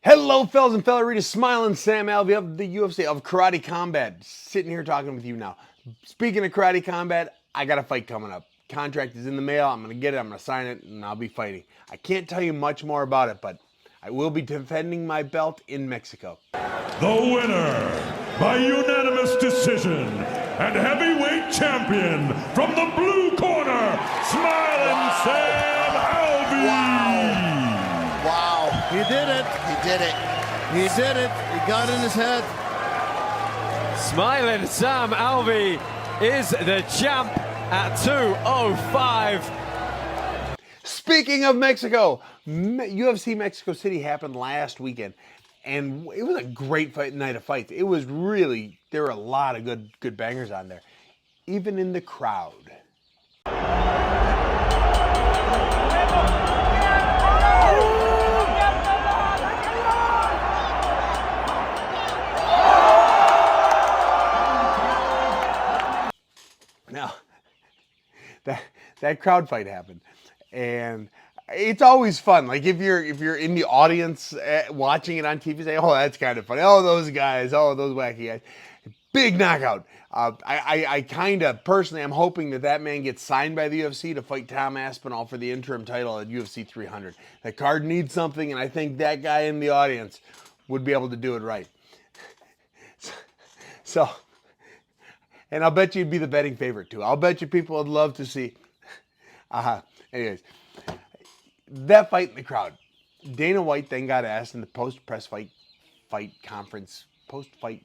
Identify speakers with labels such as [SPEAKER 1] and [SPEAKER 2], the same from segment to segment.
[SPEAKER 1] Hello, fellas and felleritas. Smiling Sam Alvey of the UFC of Karate Combat. Sitting here talking with you now. Speaking of Karate Combat, I got a fight coming up. Contract is in the mail. I'm going to get it. I'm going to sign it, and I'll be fighting. I can't tell you much more about it, but I will be defending my belt in Mexico.
[SPEAKER 2] The winner, by unanimous decision, and heavyweight champion from the blue corner, Smiling Sam Alvey.
[SPEAKER 3] Wow.
[SPEAKER 4] He did it.
[SPEAKER 3] He did it.
[SPEAKER 4] He did it. He got in his head.
[SPEAKER 5] Smiling Sam Alvey is the champ at 205.
[SPEAKER 1] Speaking of Mexico, UFC Mexico City happened last weekend, and it was a great night of fights. It was really, there were a lot of good bangers on there, even in the crowd. Now, that crowd fight happened, and it's always fun. Like if you're in the audience watching it on TV, say, "Oh, that's kind of funny. Oh, those guys. Oh, those wacky guys." Big knockout. I kind of personally, I'm hoping that man gets signed by the UFC to fight Tom Aspinall for the interim title at UFC 300. That card needs something, and I think that guy in the audience would be able to do it right. So. And I'll bet you'd be the betting favorite too. I'll bet you people would love to see. Anyways, that fight in the crowd. Dana White then got asked in the post-press fight conference, the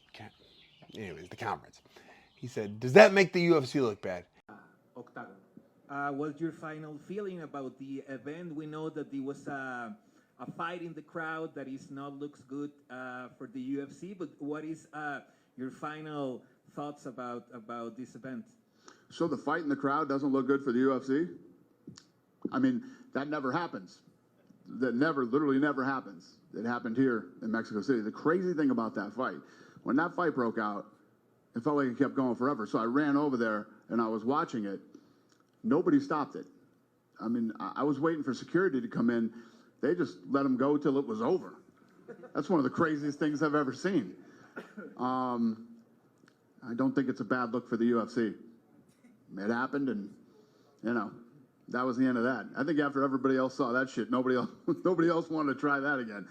[SPEAKER 1] conference. He said, "Does that make the UFC look bad?"
[SPEAKER 6] Octagon. What's your final feeling about the event? We know that there was a fight in the crowd that is not looks good for the UFC, but what is your final thoughts about this event?
[SPEAKER 7] So the fight in the crowd doesn't look good for the UFC? I mean, that never happens. That literally never happens. It happened here in Mexico City. The crazy thing about that fight, when that fight broke out, it felt like it kept going forever. So I ran over there and I was watching it. Nobody stopped it. I mean, I was waiting for security to come in. They just let them go till it was over. That's one of the craziest things I've ever seen. I don't think it's a bad look for the UFC. It happened, and that was the end of that. I think after everybody else saw that shit, nobody else wanted to try that again.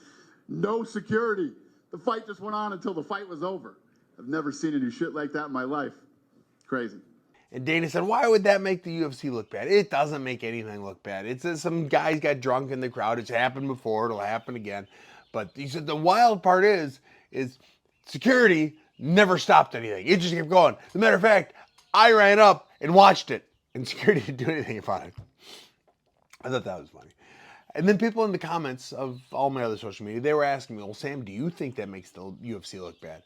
[SPEAKER 7] No security. The fight just went on until the fight was over. I've never seen any shit like that in my life. Crazy.
[SPEAKER 1] And Dana said, "Why would that make the UFC look bad?" It doesn't make anything look bad. It's that some guys got drunk in the crowd. It's happened before. It'll happen again. But he said the wild part is security never stopped anything. It just kept going. As a matter of fact, I ran up and watched it, and security didn't do anything about it. I thought that was funny. And then people in the comments of all my other social media, they were asking me, "Well, Sam, do you think that makes the UFC look bad?"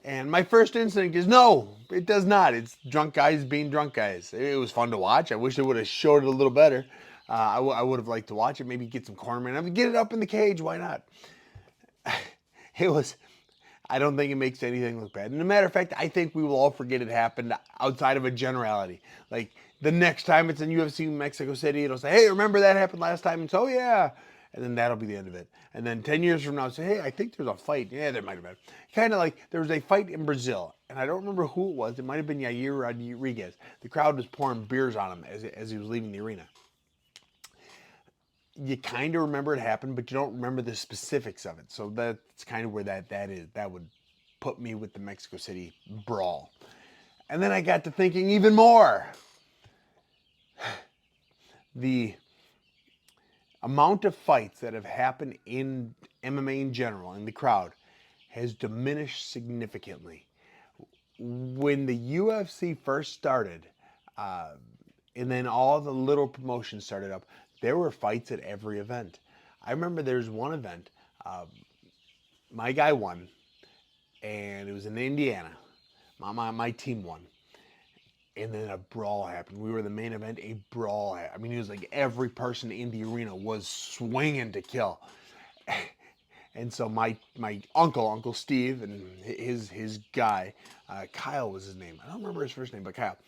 [SPEAKER 1] And my first instinct is, no, it does not. It's drunk guys being drunk guys. It was fun to watch. I wish they would have showed it a little better. I would have liked to watch it. Maybe get some cornermen. I mean, get it up in the cage. Why not? I don't think it makes anything look bad. And as a matter of fact, I think we will all forget it happened outside of a generality. Like the next time it's in UFC Mexico City, it'll say, "Hey, remember that happened last time?" And so, yeah. And then that'll be the end of it. And then 10 years from now, say, "Hey, I think there's a fight." Yeah, there might have been. Kind of like there was a fight in Brazil. And I don't remember who it was. It might have been Yair Rodriguez. The crowd was pouring beers on him as he was leaving the arena. You kind of remember it happened, but you don't remember the specifics of it. So that's kind of where that is. That would put me with the Mexico City brawl. And then I got to thinking even more. The amount of fights that have happened in MMA in general, in the crowd, has diminished significantly. When the UFC first started, and then all the little promotions started up, there were fights at every event. I remember there's one event, my guy won, and it was in Indiana. My team won. And then a brawl happened. We were the main event, a brawl happened. I mean, it was like every person in the arena was swinging to kill. And so my Uncle Steve, and his guy, Kyle was his name. I don't remember his first name, but Kyle.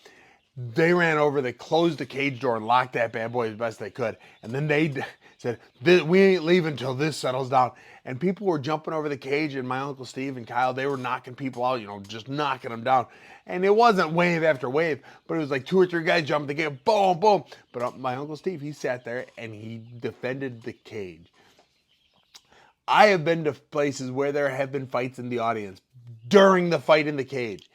[SPEAKER 1] They ran over, they closed the cage door and locked that bad boy as best they could. And then they said, we ain't leaving until this settles down. And people were jumping over the cage, and my Uncle Steve and Kyle, they were knocking people out, just knocking them down. And it wasn't wave after wave, but it was like 2 or 3 guys jumping the cage, boom, boom. But my Uncle Steve, he sat there and he defended the cage. I have been to places where there have been fights in the audience during the fight in the cage.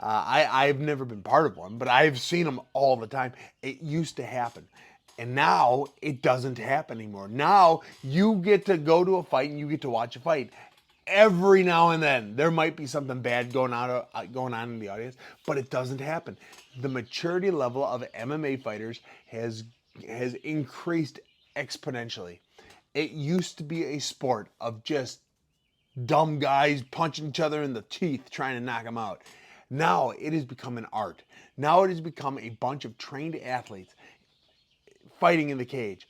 [SPEAKER 1] I've never been part of one, but I've seen them all the time. It used to happen. And now it doesn't happen anymore. Now you get to go to a fight and you get to watch a fight. Every now and then there might be something bad going on in the audience, but it doesn't happen. The maturity level of MMA fighters has increased exponentially. It used to be a sport of just dumb guys punching each other in the teeth trying to knock them out. Now it has become an art. Now it has become a bunch of trained athletes fighting in the cage.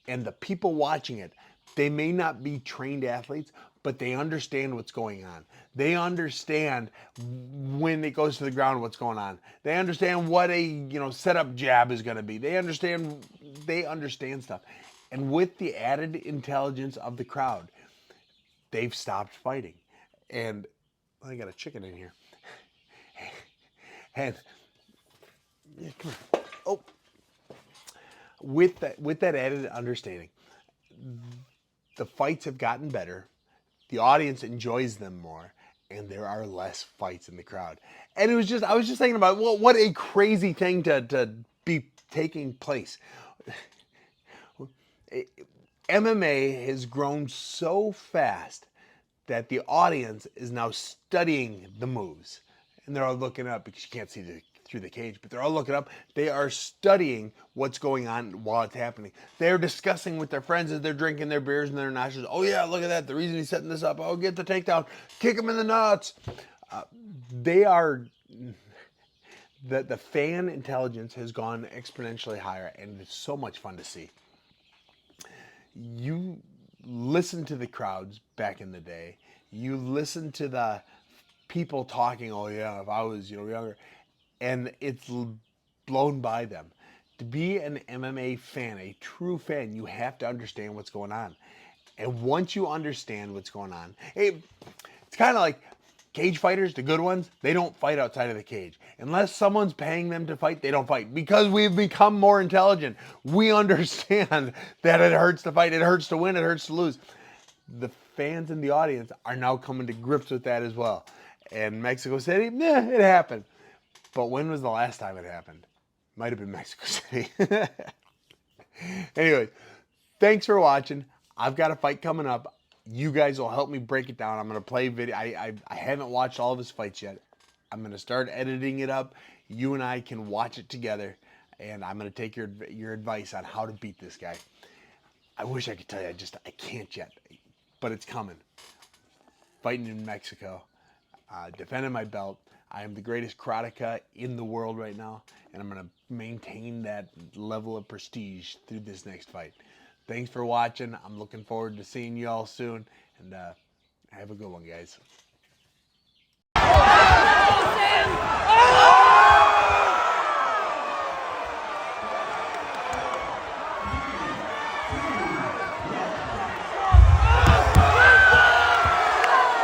[SPEAKER 1] And the people watching it, they may not be trained athletes, but they understand what's going on. They understand when it goes to the ground what's going on. They understand what a setup jab is going to be. They understand stuff. And with the added intelligence of the crowd, they've stopped fighting. And I got a chicken in here. And come on. Oh, with that added understanding, the fights have gotten better. The audience enjoys them more, and there are less fights in the crowd. And I was just thinking about what a crazy thing to be taking place. MMA has grown so fast that the audience is now studying the moves. And they're all looking up because you can't see through the cage, but they're all looking up. They are studying what's going on while it's happening. They're discussing with their friends as they're drinking their beers and their nachos. Oh yeah, look at that. The reason he's setting this up. Oh, get the takedown. Kick him in the nuts. The fan intelligence has gone exponentially higher, and it's so much fun to see. You listen to the crowds back in the day. You listen to the people talking, oh yeah, if I was younger, and it's blown by them. To be an MMA fan, a true fan, you have to understand what's going on. And once you understand what's going on, it's kind of like cage fighters, the good ones, they don't fight outside of the cage. Unless someone's paying them to fight, they don't fight. Because we've become more intelligent. We understand that it hurts to fight, it hurts to win, it hurts to lose. The fans in the audience are now coming to grips with that as well. And Mexico City, it happened. But when was the last time it happened? Might have been Mexico City. Anyway, thanks for watching. I've got a fight coming up. You guys will help me break it down. I'm going to play video. I haven't watched all of his fights yet. I'm going to start editing it up. You and I can watch it together. And I'm going to take your advice on how to beat this guy. I wish I could tell you. I can't yet. But it's coming. Fighting in Mexico. Defending my belt. I am the greatest karateka in the world right now, and I'm going to maintain that level of prestige through this next fight. Thanks for watching. I'm looking forward to seeing you all soon, and have a good one, guys.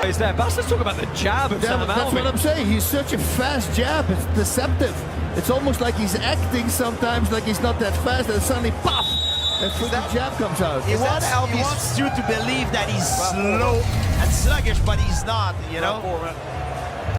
[SPEAKER 5] Is there? But let's talk about the jab of Sam Alvey.
[SPEAKER 4] That's what I'm saying. He's such a fast jab. It's deceptive. It's almost like he's acting sometimes like he's not that fast, and suddenly, pop! And the jab comes out.
[SPEAKER 3] He wants you to believe that he's slow and sluggish, but he's not,